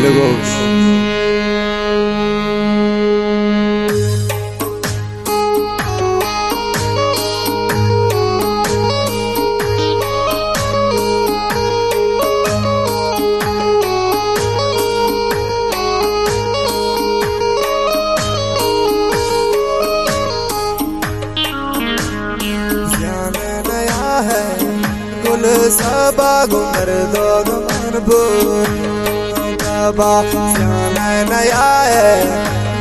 लगोस गुल सबा गुंदर दोग मनबूर तबा जाना नया है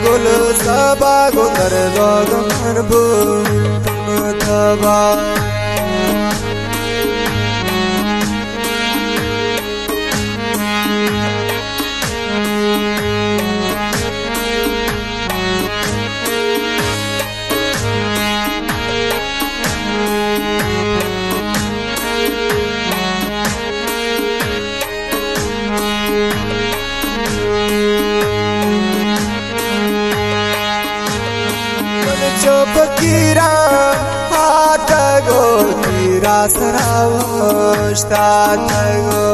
गुल सबा गुंदर दोग मनबूर तबा फकीरा हाथ गो कीरा सरावस्ता गो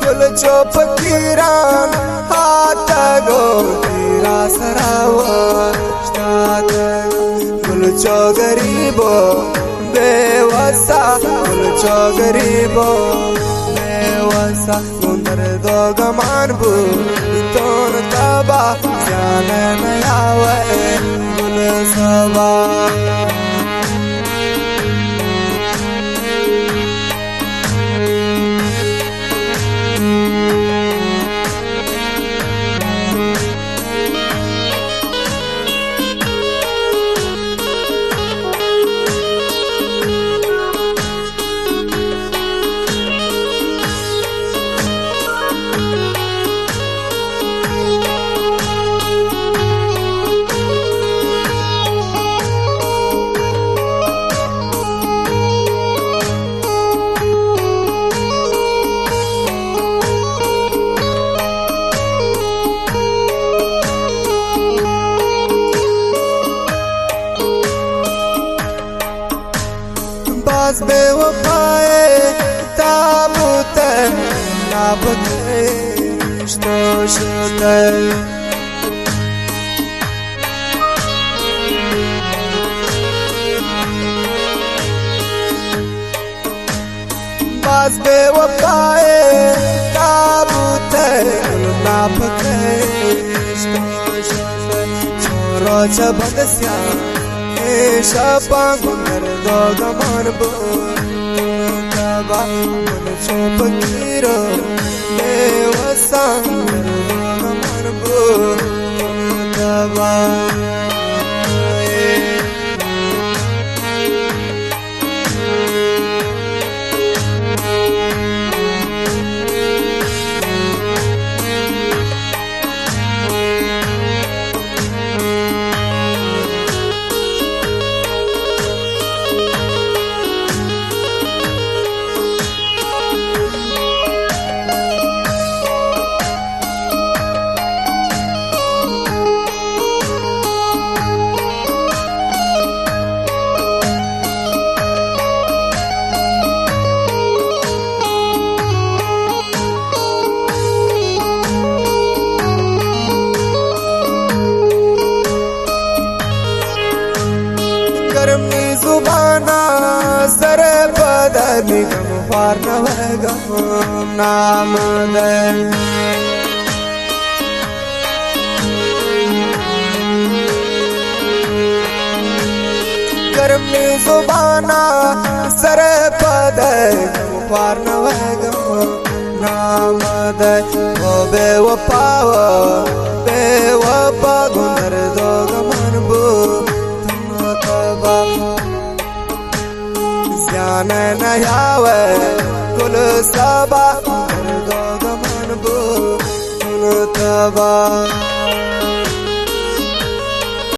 गुल चो फकीरा हाथ गो कीरा सरावस्ता गुल चो गरीबो बेवसा गुल चो गरीबो बेवसा गुंदर दोग मानबू तोन तबा जाने नया वे गुल सबा बेवफाए ताबूत नाबते शोशते बाज बेवफाए ताबूत नाबते शोशते छोरो जबदस्या शपा गुंदर दोग मनबू तबा मन चो फकीरो बेवसा दोग मनबू तबा जुबाना सर पदमी गम पार नवगम नाम दे गर्मी जुबाना सर पदमी पार नवगम नाम दे वो बेवफाव बेवफा गुंदर दोग मनबू तबा जाने नया वे गुल सबा दोग मनबू तबा।